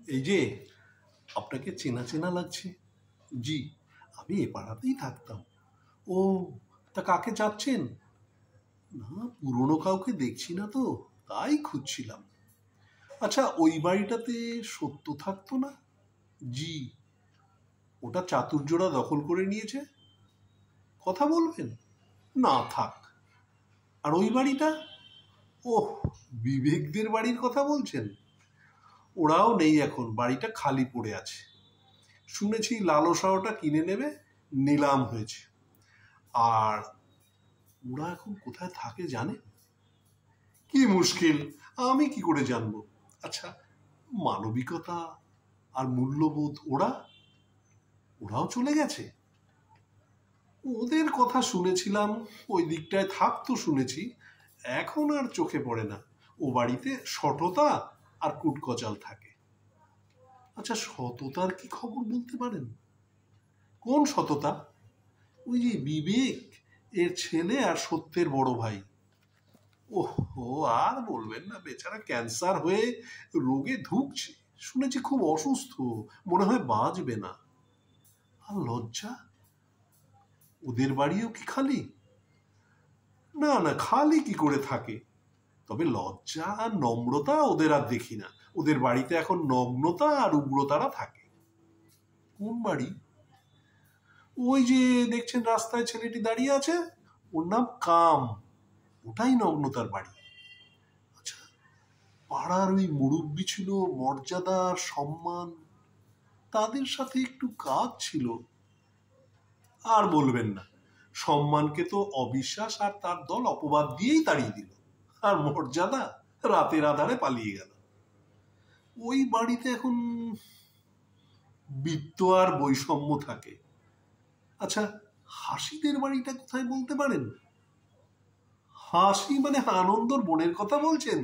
এই যে আপনাকে চেনা চেনা লাগছে। জি, আমি এ পাড়াতেই থাকতাম। ও, তা কাকে চাচ্ছেন? না, পুরনো কাউকে দেখছি না তো, তাই খুঁজছিলাম। আচ্ছা, ওই বাড়িটাতে সত্য থাকতো না? জি। ওটা চাতুর্যরা দখল করে নিয়েছে। কথা বলবেন? না, থাক। আর ওই বাড়িটা? ওহ, বিবেকদের বাড়ির কথা বলছেন? ওরাও নেই এখন, বাড়িটা খালি পড়ে আছে। শুনেছি লালসা ওটা কিনে নেবে, নিলাম হয়েছে। আর ওরা এখন কোথায় থাকে জানে? কি মুশকিল, আমি কি করে জানবো? আচ্ছা, মানবিকতা আর মূল্যবোধ ওরাও চলে গেছে? ওদের কথা শুনেছিলাম, ওই দিকটায় থাকতো শুনেছি, এখন আর চোখে পড়ে না। ও বাড়িতে সততা আর কুটকচাল থাকে। আচ্ছা, সততার কি খবর বলতে পারেন? কোন সততা? ওই যে বিবেক এর ছেলে আর সত্যের বড় ভাই। ওহ, আর বলবেন না, বেচারা ক্যান্সার হয়ে রোগে ধুঁকছে। শুনেছি খুব অসুস্থ, মনে হয় বাঁচবে না। আর লজ্জা, ওদের বাড়িও কি খালি? না না, খালি কি করে থাকে? তবে লজ্জা আর নম্রতা ওদের আর দেখি না। ওদের বাড়িতে এখন নগ্নতা আর উগ্রতারা থাকে। কোন বাড়ি? ওই যে দেখছেন রাস্তায় ছেলেটি দাঁড়িয়ে আছে, ওর নাম কাম। ওটাই নগ্নতার বাড়ি। আচ্ছা, পাড়ার ওই মুরব্বি ছিল, মর্যাদা আর সম্মান, তাদের সাথে একটু কাজ ছিল। আর বলবেন না, সম্মানকে তো অবিশ্বাস আর তার দল অপবাদ দিয়েই তাড়িয়ে দিল। আর মর্যাদা রাতের আধারে পালিয়ে গেল। ওই বাড়িতে এখন বৃত্ত আর বৈষম্য থাকে। আচ্ছা, হাসিদের বাড়িটা কোথায় বলতে পারেন? হাসি মানে আনন্দর বোনের কথা বলছেন?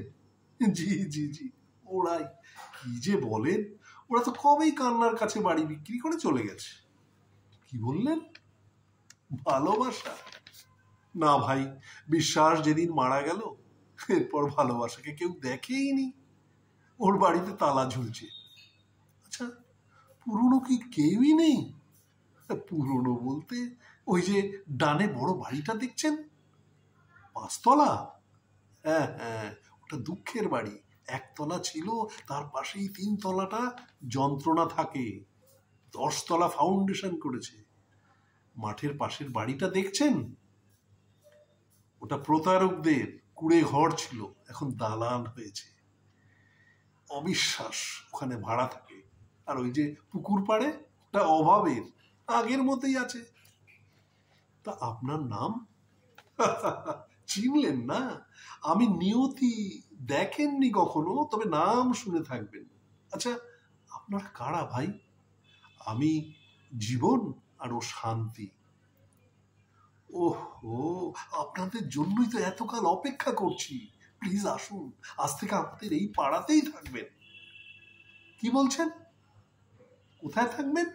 জি জি জি, ওরাই। কি যে বলেন, ওরা তো কবেই কান্নার কাছে বাড়ি বিক্রি করে চলে গেছে। কি বললেন? ভালোবাসা? না ভাই, বিশ্বাস যেদিন মারা গেল, এরপর ভালোবাসাকে কেউ দেখেইনি। ওর বাড়িতে তালা ঝুলছে। আচ্ছা, পুরনো কি কেউই নেই? পুরনো বলতে ওই যে ডানে বড় বাড়িটা দেখছেন, 5 তলা? হ্যাঁ হ্যাঁ, ওটা দুঃখের বাড়ি। 1 তলা ছিল, তার পাশেই 3 তলাটা যন্ত্রণা থাকে। 10 তলা ফাউন্ডেশন করেছে। মাঠের পাশের বাড়িটা দেখছেন, ওটা প্রতারকদের কুড়ে ঘর ছিল, এখন দালান হয়েছে। অবিশ্বাস, ওখানে ভাড়া থাকে। আর ওই যে পুকুর পাড়ে, ওটা অভাবের, আগের মতোই আছে। তা আপনার নাম? চিনলেন না? আমি নিয়তি, দেখেননি কখনো, তবে নাম শুনে থাকবেন। আচ্ছা, আপনারা কারা ভাই? আমি জীবন আর ও শান্তি। ওহো, আপনাদের জন্যই তো এতকাল অপেক্ষা করছি। প্লিজ আসুন, আজ থেকে আমাদের এই পাড়াতেই থাকবেন। কি বলছেন? কোথায় থাকবেন?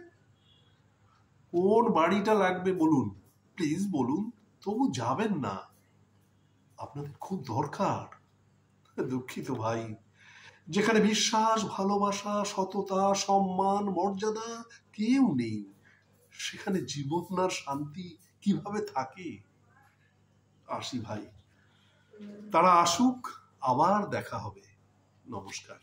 কোন বাড়িটা লাগবে বলুন, প্লিজ বলুন। তবু যাবেন না, আপনাদের খুব দরকার। দুঃখিত ভাই, যেখানে বিশ্বাস, ভালোবাসা, সততা, সম্মান, মর্যাদা কেউ নেই, সেখানে জীবন আর শান্তি কিভাবে থাকে? আসি ভাই, তারা আসুক, আবার দেখা হবে। নমস্কার।